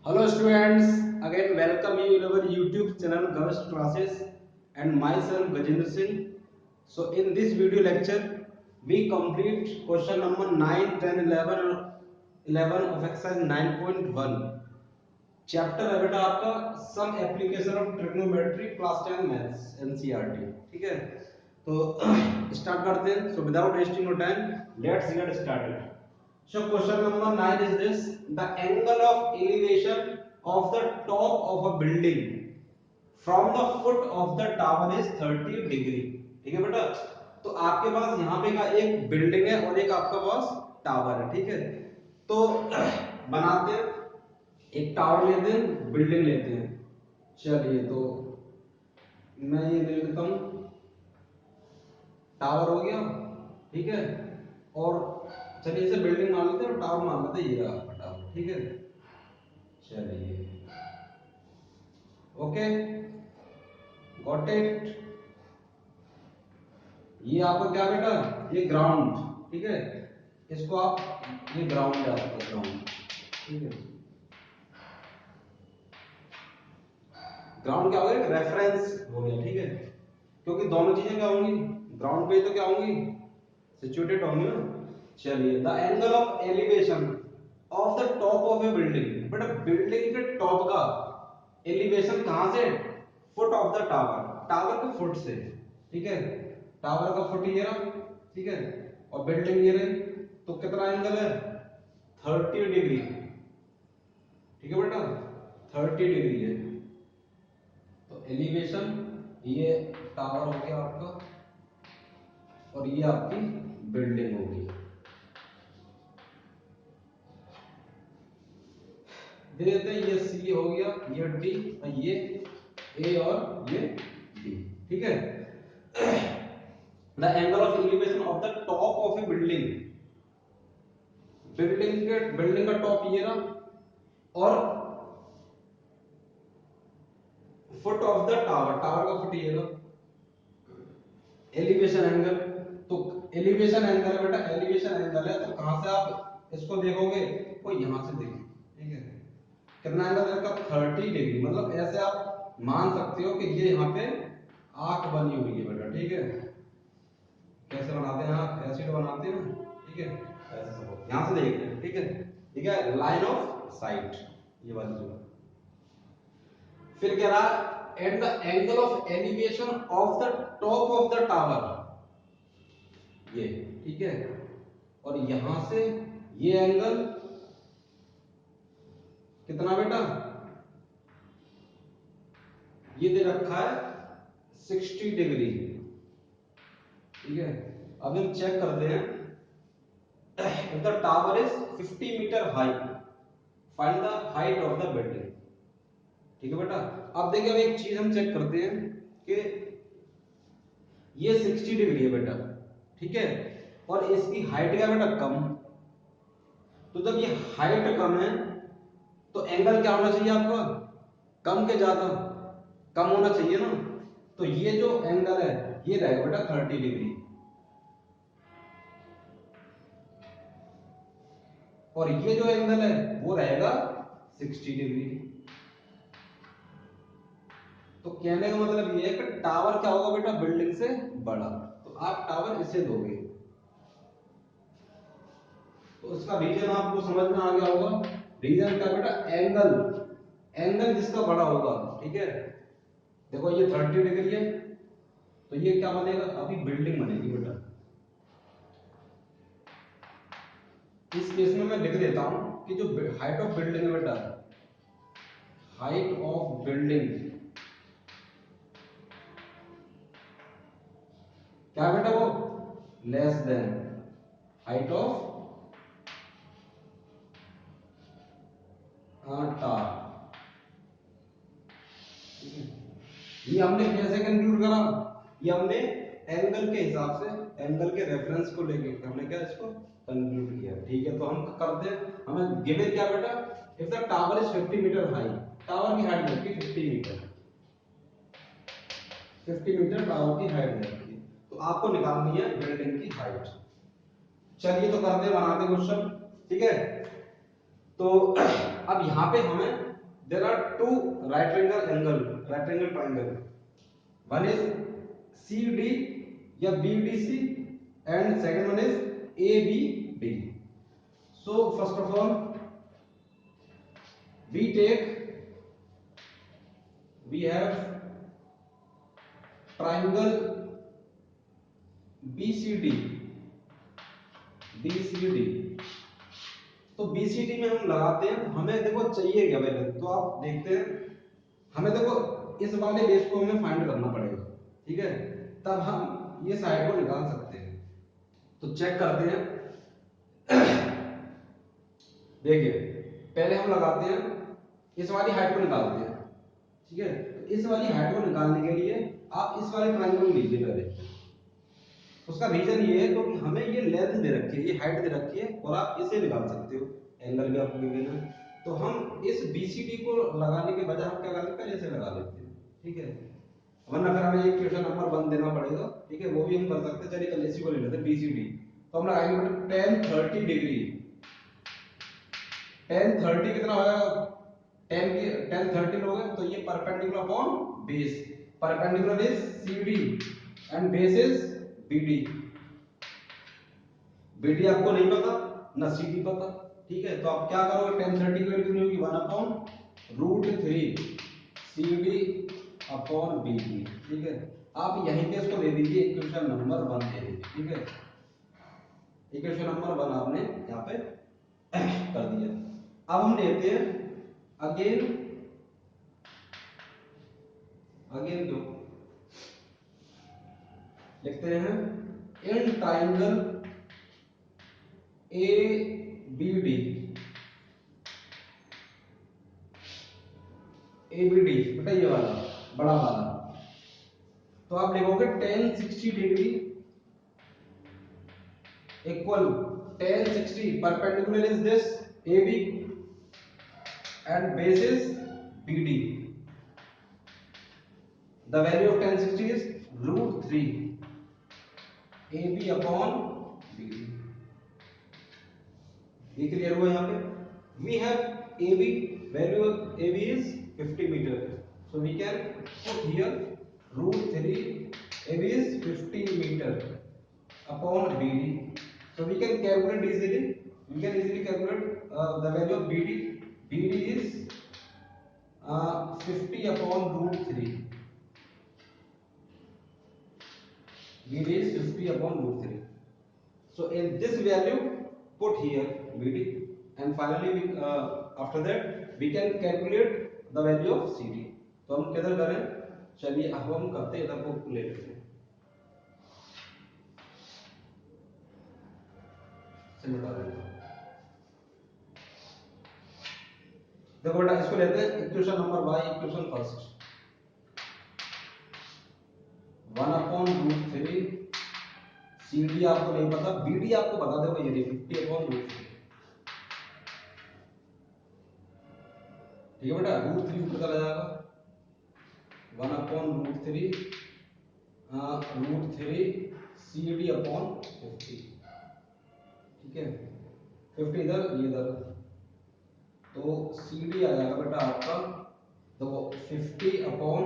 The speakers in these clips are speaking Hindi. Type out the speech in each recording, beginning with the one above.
Hello students, again welcome you in our YouTube channel Gavest Classes and myself Gajendra Singh. So in this video lecture, we complete question number 9, 10, 11 of exercise 9.1. Chapter है बेटा आपका some application of trigonometry class 10 maths NCERT. ठीक है, तो स्टार्ट करते हैं। So without wasting your time let's get started. So question number 9 is this: the angle of elevation of the top of a building from the foot of the tower is 30 degree। ठीक है बेटा, तो आपके पास यहाँ पे का एक बिल्डिंग है और एक आपका पास टावर है। ठीक है, तो बनाते हैं, एक टावर लेते हैं, बिल्डिंग लेते हैं। चलिए, तो मैं ये ले लेता हूँ, टावर हो गया। ठीक है, और चलिए इसे बिल्डिंग मान लेते हैं और टावर मान लेते हैं, ये रहा आपका टावर। ठीक है, चलिए ओके, गॉट इट। ये आपका क्या बेटा, ये ग्राउंड। ठीक है, इसको आप, ये ग्राउंड है आपका, ग्राउंड। ठीक है, ग्राउंड क्या हो गया, रेफरेंस हो गया। ठीक है, क्योंकि दोनों चीजें क्या होंगी, ग्राउंड पे तो क्या होंगी, सिचुएटेड होंगी ना। चलिए, the angle of elevation of the top of A building. बेटा बिल्डिंग के टॉप का एलिवेशन कहां से, foot of the tower, tower के फुट से। ठीक है, टावर का फुट ये रहा। ठीक है, और बिल्डिंग ये रही, तो कितना एंगल है, 30 डिग्री। ठीक है बेटा, 30 डिग्री है। तो एलिवेशन, ये टावर हो गया आपका और ये आपकी बिल्डिंग होगी। दे देते हैं, ये सी हो गया, ये डी, ये ए और ये डी। ठीक है, the angle of elevation of the top of A building, building का टॉप ये रहा और foot of the tower, tower का फुट ये रहा। एलिवेशन एंगल, तो एलिवेशन एंगल है बेटा, एलिवेशन एंगल है, तो कहां से आप इसको देखोगे, तो यहां से देखो। ठीक है, कितना एंगल है इसका, 30 डिग्री। मतलब ऐसे आप मान सकते हो कि ये यहाँ पे आंख बनी हुई है बेटा। ठीक है, कैसे बनाते हैं आंख, ऐसे तो बनाते हैं ना। ठीक है, ऐसे सब यहां से देखते हैं। ठीक है, ठीक है, लाइन ऑफ साइट ये वाली जो। फिर कह रहा at the angle of elevation of the top of the tower, ये। ठीक है, और यहां से ये एंगल कितना बेटा, ये दे रखा है 60 डिग्री। ठीक है, अब हम चेक करते हैं, if the tower is 50 metre high, find the height of the building. ठीक है बेटा, अब देखिए, अब एक चीज हम चेक करते हैं कि ये 60 डिग्री है बेटा। ठीक है, और इसकी हाइट क्या बेटा, कम। तो जब ये हाइट कम है तो एंगल क्या होना चाहिए आपका, कम के ज्यादा, कम होना चाहिए ना। तो ये जो एंगल है ये रहेगा बेटा 30 डिग्री, और ये जो एंगल है वो रहेगा 60 डिग्री। तो कहने का मतलब ये है कि टावर क्या होगा बेटा, बिल्डिंग से बड़ा। तो आप टावर इसे दोगे, तो उसका रीजन आपको समझ में आ गया होगा। रीजन क्या बेटा, एंगल, एंगल जिसका बड़ा होगा। ठीक है, देखो ये 30 डिग्री है, तो ये क्या बनेगा, अभी बिल्डिंग बनेगी बेटा। इस केस में मैं लिख देता हूं कि जो हाइट ऑफ बिल्डिंग है बेटा, हाइट ऑफ बिल्डिंग क्या बेटा, वो less than height of tower. ये हमने कैसे कंक्लूड करा, ये हमने एंगल के हिसाब से, एंगल के रेफरेंस को लेके हमने क्या इसको कंक्लूड किया। ठीक है, तो हम करते हैं, हमें गिवन क्या बेटा, if the tower is 50 metre high, tower की हाइट है 50 मीटर, 50 मीटर टावर की हाइट है। तो आपको निकालनी है बिल्डिंग की हाइट। चलिए तो करते हैं, बनाते क्वेश्चन। ठीक है, तो अब यहाँ पे हमें there are two right angle triangle. One is CD या BDC and second one is ABD. So first of all we have triangle BCD. तो BCD में हम लगाते हैं, हमें देखो चाहिए क्या पहले तो आप देखते हैं, हमें देखो इस वाले बेस को हमें फाइंड करना पड़ेगा, ठीक है, तब हम ये साइड को निकाल सकते हैं। तो चेक करते हैं देखिए पहले हम लगाते हैं इस वाली हाइट को निकालते हैं, ठीक है। तो इस वाली हाइट को निकालने के लिए आप इस वाले ट्रायंगल लीजिए पहले। उसका रीजन ये है क्योंकि हमें ये लेंथ दे रखी है, ये हाइट दे रखी है और आप इसे निकाल सकते हो, एंगल भी आपको गिवन है। तो हम इस BCD को लगाने के बजाय हम क्या करते हैं, पहले इसे लगा लेते हैं, ठीक है। वरना फिर हमें एक क्वेश्चन नंबर 1 देना पड़ेगा, ठीक है, वो भी हम कर सकते हैं। चलिए पहले इसी को ले लेते हैं BCD। तो हम लगाएंगे 10 डिग्री। 10 कितना होगा, 10 लोगे तो ये perpendicular upon base, perpendicular is CD and base is BD। BD आपको नहीं पता ना CD पता, ठीक है। तो आप क्या करोगे, 10 की वैल्यू कितनी होगी, 1/√3 CD अपॉन BD, ठीक है। आप यहीं पे इसको दे दीजिए, इक्वेशन नंबर 1 दे दीजिए, ठीक है। इक्वेशन नंबर 1 आपने यहाँ पे कर दिया। अब हम लेते हैं अगेन क्यों लिखते हैं इन ट्राइंगल ABD बेटा ये वाला बड़ा वाला। तो आप लिखोगे 1060 degree equal 1060 perpendicular is this AB and base is BD. The value of 1060 is √3 AB upon BD. ये क्लियर हुआ यहाँ पे। We have AB, value of AB is 50 meter, so we can put here √3 AB is 50 meter upon BD. So we can calculate easily. We can easily calculate the value of BD. BD is 50 upon √3. BD is 50 upon √3. So in this value put here BD, and finally we, after that we can calculate the value of CD. तो हम किधर करें, चलिए अब हम करते हैं, इधर को ले लेते हैं। देखो बेटा इसको लेते हैं equation number y, equation first 1/√3 CD आपको नहीं पता, BD आपको बता देगा, ये 50/√3, ठीक है बेटा। √3 ऊपर चला जाएगा, 1/√3 √3 CD अपॉन 50, ठीक है। 50 इधर, ये इधर, तो CD आ जाएगा बेटा आपका, देखो 50/50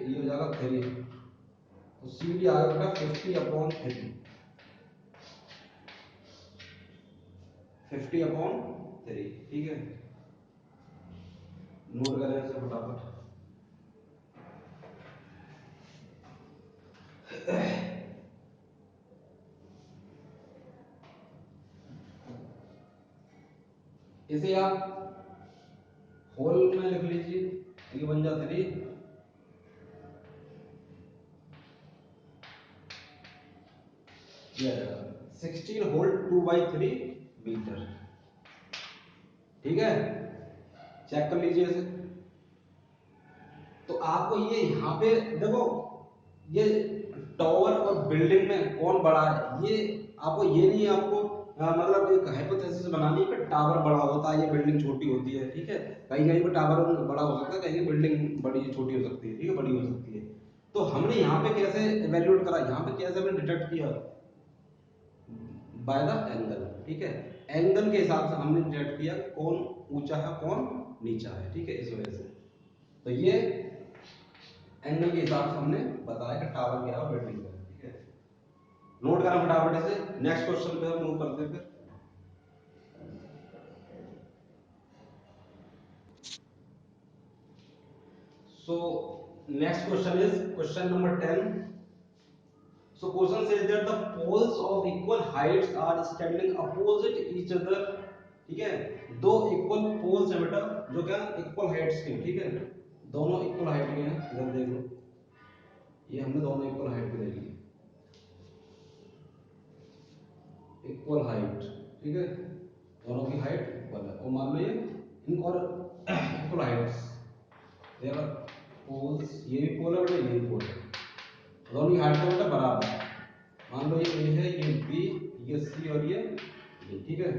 ये हो जाएगा 3, तो CD आ जाएगा बेटा 50/3, 50/3, ठीक है। नोट करें इसे फटाफट। इसे आप होल में लिख लीजिए, ये बन जाता 3 16 होल 2/3 मीटर, ठीक है। चेक कर लीजिए इसे। तो आपको ये यहाँ पे देखो, ये टावर और बिल्डिंग में कौन बड़ा है, ये आपको ये नहीं है, आपको मतलब एक हाइपोथेसिस बनानी है कि टावर बड़ा होता है या बिल्डिंग छोटी होती है, ठीक है। कहीं कहीं पर टावर बड़ा हो सकता है, कहीं बिल्डिंग बड़ी छोटी हो सकती है, ठीक है, बड़ी हो सकती है। तो हमने यहाँ पे कैसे इवैल्यूएट करा, यहाँ पे कैसे हमने डिटेक्ट किया, बाय द एंगल, ठीक है। एंगल के हिसाब से हमने डिटेक्ट किया कौन ऊंचा है कौन नीचा है, ठीक है, इस वजह से। तो ये एंगल के हिसाब से हमने बताया कि टावर क्या है बिल्डिंग क्या है, ठीक है। नोट करना फटाफट से, नेक्स्ट क्वेश्चन पे हम मूव करते हैं फिर। So next question is question number 10. So question says that the poles of equal heights are standing opposite each other, ठीक है। दो इक्वल पोल्स है बेटा जो क्या इक्वल हाइट्स के, ठीक है, दोनों इक्वल हाइट के हैं। इधर देख लो, ये हमने दोनों इक्वल हाइट के देख लिए, इक्वल हाइट, ठीक है, दोनों की हाइट इक्वल है। और मान लो ये इन और equal heights, there are poles, ये भी पोल है बेटा, ये भी पोल है, दोनों की हाइट का बेटा बराबर है। मान लो ये ए है, ये बी, ये सी और ये डी, ठीक है,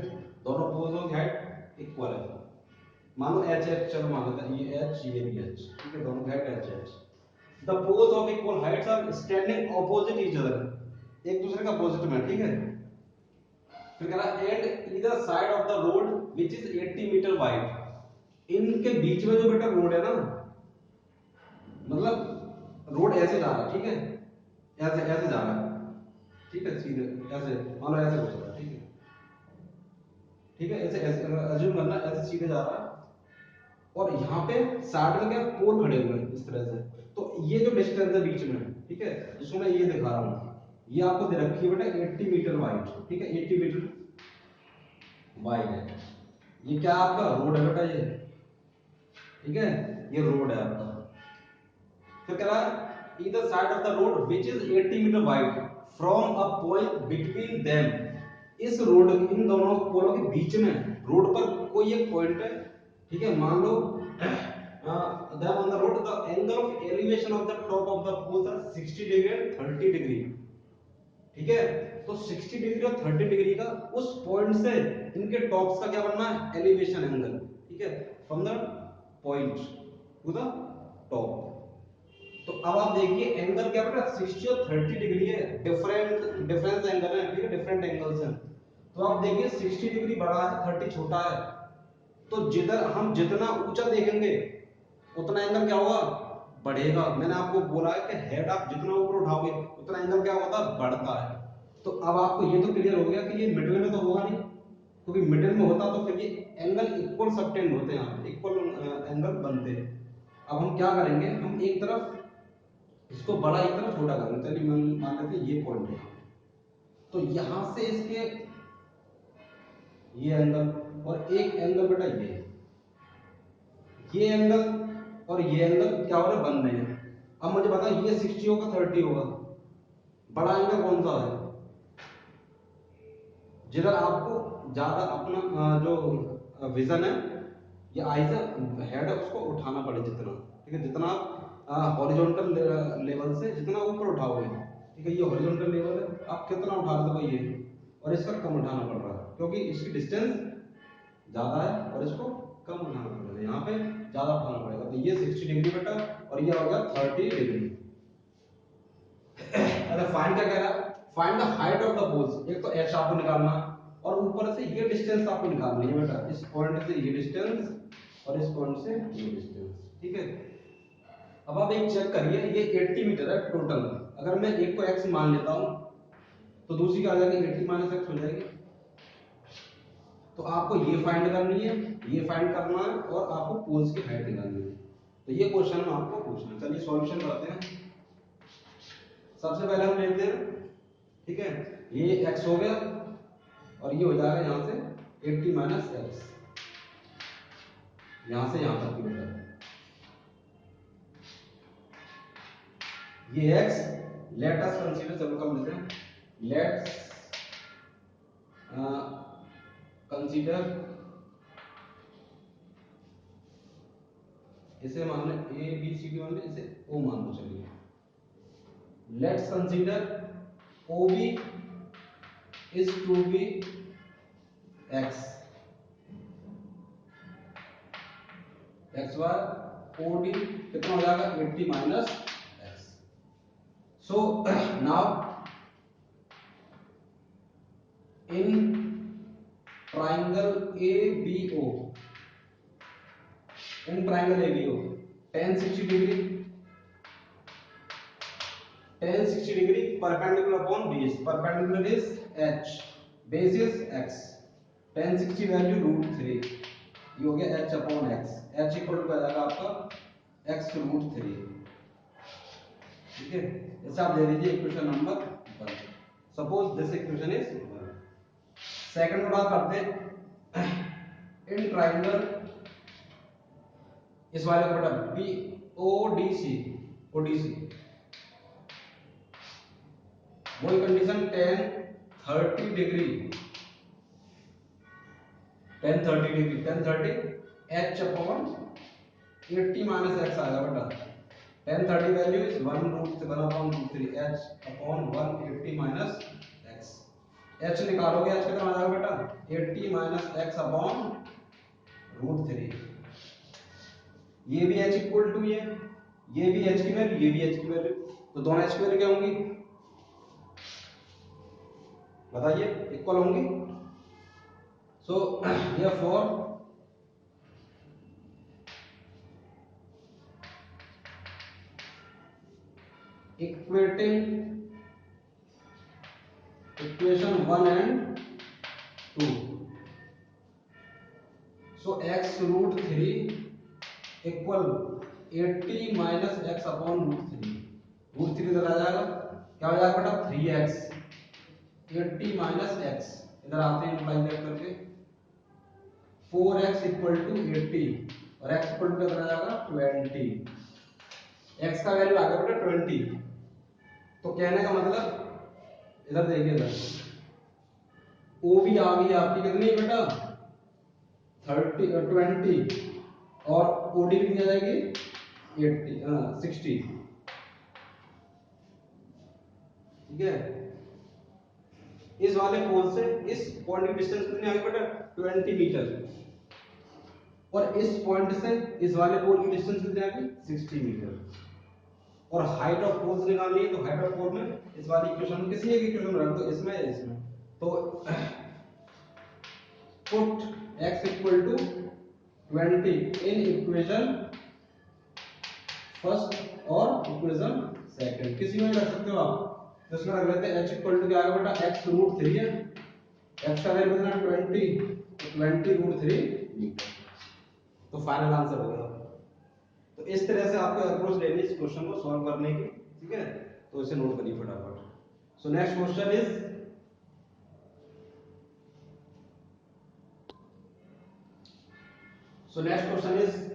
दोनों पोल्स की हाइट इक्वल है। मान लो एच एच, चलो मान लेते हैं ये एच ये भी एच, ठीक है, दोनों की height H H. The poles of equal heights are standing opposite each other, एक दूसरे का अपोजिट में, ठीक है। फिर कह रहा है and either side of the road which is 80 metre wide, इनके बीच में जो बेटा रोड है ना, मतलब रोड ऐसे जा रहा है, ठीक है, ऐसे ऐसे जा रहा है, ठीक है, सीधे ऐसे, मान लो ऐसे हो सकता है, ठीक है, ठीक है, ऐसे ऐसे अज्यूम करना, ऐसे सीधे जा रहा है और यहाँ पे साइड में क्या पोल खड़े हुए हैं इस तरह से। तो ये जो डिस्टेंस है बीच में, ठीक है, जिसको मैं ये दिखा रहा हूँ, ये आपको दे रखी है बेटा 80 मीटर वाइड, ठीक है, 80 मीटर वाइड है। ये क्या आपका रोड है बेटा, ये, ठीक है, ये रोड है आपका। फिर कह रहा है either side of the road which is 80 metre wide from a point between them, इस रोड, इन दोनों पोलों के बीच में रोड पर कोई एक पॉइंट है, ठीक है, मान लो then on the road the angle of elevation of the top of the poles are 60 degree and 30 degree, ठीक है। तो 60 डिग्री और 30 डिग्री का उस पॉइंट से इनके टॉप्स का क्या बनना है, एलिवेशन एंगल, ठीक है, from the point to the top. तो अब आप देखिए एंगल क्या बेटा 60 और 30 डिग्री है, डिफरेंस एंगल है, ठीक है, डिफरेंट एंगल्स हैं। तो आप देखिए 60 डिग्री बड़ा है, 30 छोटा है, तो जिधर हम जितना ऊंचा देखेंगे उतना एंगल क्या होगा, बढ़ेगा। मैंने आपको बोला है कि हेड आप जितना ऊपर उठाओगे उतना एंगल क्या होता है, बढ़ता है। तो अब आपको ये तो क्लियर हो गया कि ये मिडिल में तो होगा नहीं, क्योंकि मिडिल में होता तो फिर ये एंगल इक्वल सबटेंड होते हैं, यहाँ इक्वल एंगल बनते हैं। अब हम क्या करेंगे, हम एक तरफ इसको बड़ा एक तरफ छोटा करेंगे, चलिए मान लेते हैं ये पॉइंट है, तो यहां से इसके ये एंगल और एक एंगल बेटा ये एंगल और ये एंगल क्या हो रहे, बन रहे हैं। अब मुझे बता ये 60 होगा 30 होगा, बड़ा एंगल कौन सा है, जिधर आपको ज्यादा अपना जो विजन है ये आई से हेड है उसको उठाना पड़े जितना, ठीक है, जितना आप हॉरिजॉन्टल लेवल से जितना ऊपर उठाओगे, ठीक है, ये हॉरिजॉन्टल लेवल है, आप कितना उठा रहे हो ये, और इसका कम उठाना पड़ रहा है क्योंकि इसकी डिस्टेंस ज्यादा है और इसको कम उठाना पड़ेगा, यहाँ पे ज्यादा उठाना पड़ेगा। तो ये 60 डिग्री बेटा और ये हो गया 30 डिग्री। अरे फाइंड क्या कह रहा है, find the height of the poles, एक तो h आपको निकालना और ऊपर से ये डिस्टेंस आपको निकालनी है बेटा, इस पॉइंट से ये डिस्टेंस और इस पॉइंट से ये डिस्टेंस, ठीक है। अब आप एक चेक करिए, ये 80 मीटर है टोटल, अगर मैं एक को x मान लेता हूं तो दूसरी का आ जाएगी 80 माइनस x हो जाएगी। तो आपको ये फाइंड करनी है, ये फाइंड करना है और आपको पोल्स की हाइट निकालनी है। तो ये क्वेश्चन हम आपको पूछना है, चलिए सॉल्यूशन करते हैं। सबसे पहले हम लेते हैं, ठीक है, ये x हो गया और ये हो जाएगा यहां से 80 माइनस एक्स, यहां से यहां तक की बेटा ये x, लेट अस कंसीडर, चलो कर लेते हैं, लेट्स कंसीडर, इसे मान ले a b c d मान ले, इसे o मान लो, चलिए let's consider ob is to be x, xy od कितना हो जाएगा 80 minus x। So now in triangle ABO, in triangle ABO tan 60 degree, tan 60 degree perpendicular upon base, perpendicular is h, base is x, tan 60 value √3, ये हो गया h upon x, h equal to आ जाएगा आपका x √3, ठीक है। ऐसा आप दे दीजिए equation number 1, suppose this equation is 1। Second में बात करते हैं इन ट्राइंगल, इस वाले को बेटा ODC, वही condition tan 30 degree, tan 30 h upon 80 minus x आएगा बेटा, tan 30 value is 1/√3 h upon 180 minus x, h निकालोगे h कितना आ जाएगा बेटा 80 माइनस x अपॉन √3, ये भी h इक्वल टू ये भी h की वैल्यू, ये भी h की वैल्यू, तो दोनों h की वैल्यू क्या होंगी बताइए, इक्वल होंगी। सो therefore equating equation 1 and 2, so x √3 equal 80 minus x upon √3 इधर आ जाएगा, क्या हो जाएगा बेटा 3x, 80 माइनस x इधर आते हैं मल्टीप्लाई करके, 4x इक्वल टू 80 और x इक्वल टू कितना आ जाएगा 20, x का वैल्यू आ गया बेटा 20, तो कहने का मतलब इधर देखिए, इधर ओ भी आ गई आपकी कितनी बेटा 20 और ओडी कितनी आ जाएगी 60, ठीक है। इस वाले पोल से इस पॉइंट की डिस्टेंस कितनी आ गई बेटा 20 मीटर, और इस पॉइंट से इस वाले पोल की डिस्टेंस कितनी आ गई 60 मीटर, और हाइट ऑफ पोल्स निकालनी है, तो हाइट ऑफ पोल में इस वाली इक्वेशन किसी एक इक्वेशन में रख दो, इसमें या इसमें, तो put x equal to 20 in equation first और इक्वेशन सेकंड, किसी में रख सकते हो आप, तो इसमें रख लेते हैं h इक्वल टू क्या आएगा बेटा x √3 है, x का वैल्यू कितना 20, तो 20 √3 मीटर, तो फाइनल आंसर होगा। तो इस तरह से आपको अप्रोच लेनी इस क्वेश्चन को सॉल्व करने की, ठीक है, तो इसे नोट करिए फटाफट। So next question is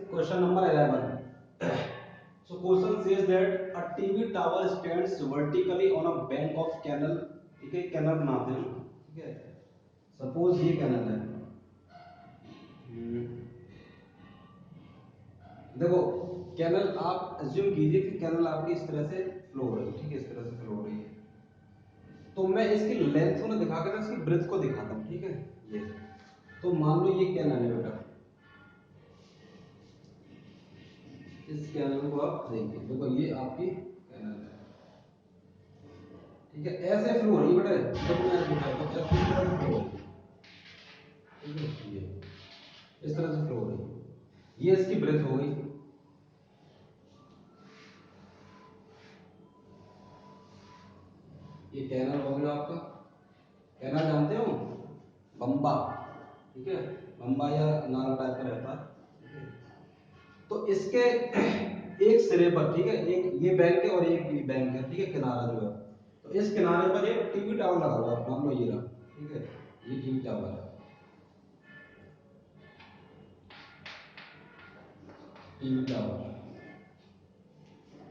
question number 11. So question says that a TV tower stands vertically on a bank of canal, ठीक है, कैनल बनाते हैं, ठीक है, सपोज ये कैनल है, देखो कैनल आप अज्यूम कीजिए कि कैनल आपकी इस तरह से फ्लो हो रही है, ठीक है, इस तरह से फ्लो हो रही है, तो मैं इसकी लेंथ को ना दिखा कर इसकी ब्रेथ को दिखाता हूँ, ठीक है, ये तो मान लो ये कैनल है बेटा, इस कैनल को आप देखिए, देखो ये आपकी कैनल है, ठीक है, ऐसे फ्लो हो रही है बेटा, जब मैं दिखाता हूँ इस तरह से फ्लो हो रही है, ठीक है, ये इस तरह से फ्लो हो रही है, ये इसकी ब्रेथ हो गई, ये कैनल हो गया आपका, कैनल जानते हो बम्बा, ठीक है, बम्बा या नाला टाइप का रहता है, तो इसके एक सिरे पर, ठीक है, एक ये बैंक है और एक ये बैंक है, ठीक है, किनारा जो है, तो इस किनारे पर एक टीवी टावर लगा हुआ है, मान लो ये रहा, ठीक है, ये टीवी टावर है, टीवी टावर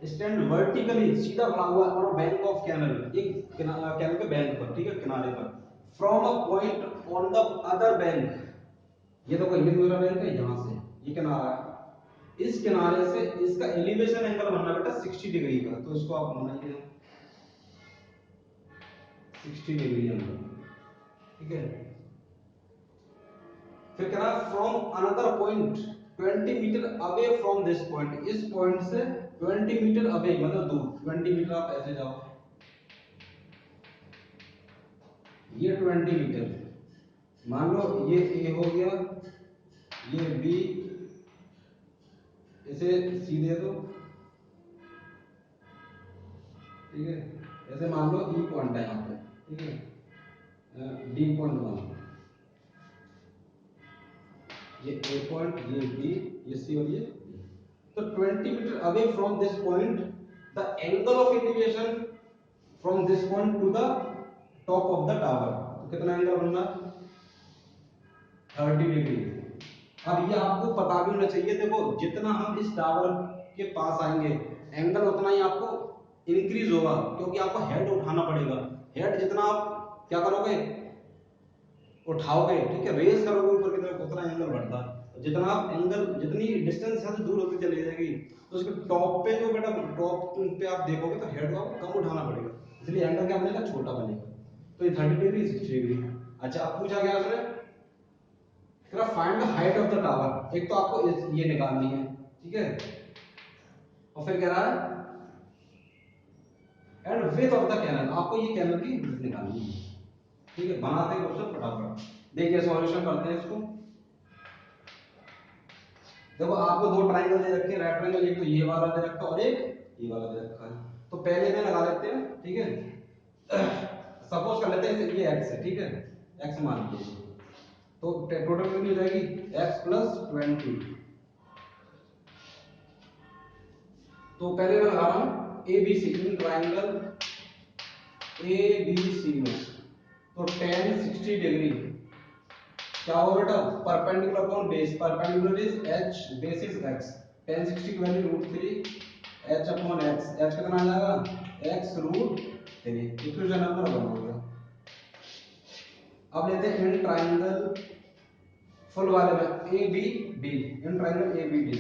स्टैंड वर्टिकली सीधा खड़ा हुआ है ऑन बैंक ऑफ कैनल, एक कैनल के बैंक पर, ठीक है, किनारे पर, from a point on the other bank, ये देखो ये दूसरा बैंक है, यहां से ये किनारा है, इस किनारे से इसका एलिवेशन एंगल बनना बेटा 60 डिग्री का, तो इसको आप बनाइए 60 डिग्री एंगल, ठीक है, फिर कह रहा from another point 20 metre away from this point, इस पॉइंट से 20 मीटर अवे मतलब दूर, 20 मीटर आप ऐसे जाओ, ये 20 मीटर, मान लो ये ए हो गया, ये बी, इसे सी दे दो, ठीक है। ऐसे मान लो ई पॉइंट है यहाँ पे, ठीक है, डी पॉइंट मान लो, ये ए पॉइंट, ये बी, ये सी और ये डी। तो 20 metre away from this point the angle of elevation from this point to the top of the tower, तो कितना एंगल बन रहा है? 30 डिग्री। अब ये आपको पता भी होना चाहिए, देखो जितना हम इस टावर के पास आएंगे एंगल उतना ही आपको इंक्रीज होगा, क्योंकि आपको हेड उठाना पड़ेगा। हेड जितना आप क्या करोगे, उठाओगे, ठीक है, रेज करोगे ऊपर की तरफ, उतना एंगल बढ़ता है। जितना आप एंगल, जितनी डिस्टेंस है दूर होती चली जाएगी, तो उसके टॉप पे जो बेटा टॉप पे आप देखोगे तो हेड को आपको कम उठाना पड़ेगा, इसलिए एंगल क्या बनेगा? छोटा बनेगा। तो ये 30 डिग्री 60 डिग्री। अच्छा, अब पूछा गया उसने find the height of the tower, एक तो आपको ये निकालनी है, ठीक है, और फिर कह रहा है and width of the canal, आपको ये कैनल की विड्थ निकालनी है, ठीक है। बनाते हैं क्वेश्चन फटाफट, देखिए सॉल्यूशन करते हैं इसको। देखो आपको दो ट्रायंगल दे रखे हैं, राइट ट्रायंगल, एक तो ये वाला दे रखा है और एक ये वाला दे रखा है। तो पहले में लगा लेते हैं, ठीक है। सपोज कर लेते हैं ये x है, ठीक है, x मान लीजिए, तो टोटल कितनी हो जाएगी? x plus 20। तो पहले मैं लगा रहा हूं A B C, in triangle A B C में, तो tan 60 डिग्री क्या होगा बेटा? Perpendicular upon base, perpendicular is h, base is x, tan 60 की value √3 h upon x, h कितना आ जाएगा? x √3, इक्वेशन नंबर 1 हो गया। अब लेते हैं इन ट्रायंगल फुल वाले में A B D, in triangle A B D,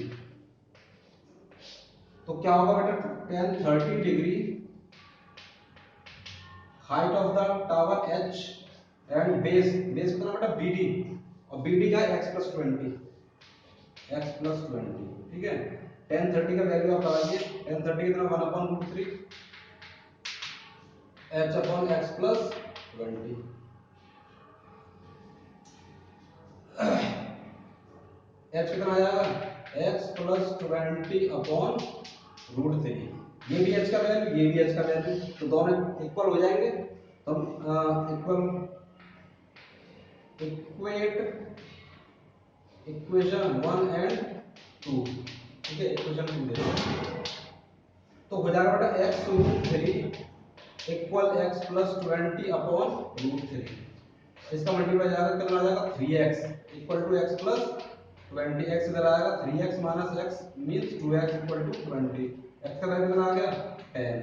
तो क्या होगा बेटा? tan 30 degree height of the tower h and base, base कितना बेटा? bd, और bd का x प्लस 20, ठीक है। tan 30 का वैल्यू आप लगाइए, tan 30 कितना? 1 upon √3 h upon x plus 20, h कितना आ जाएगा? x प्लस 20 अपॉन √3, ये भी h का वैल्यू, ये भी h का वैल्यू, तो दोनों इक्वल हो जाएंगे। तो इक्वेट इक्वेशन 1 एंड 2, ठीक है, इक्वेशन 2 देखो, तो हो जाएगा बेटा x √3 equal x plus 20 upon √3, इसका मल्टीप्लाई जाएगा, कितना आ जाएगा? 3x equal to x plus 20, x इधर आएगा, 3x minus x means 2x equal to 20, x का वैल्यू कितना आ गया? 10।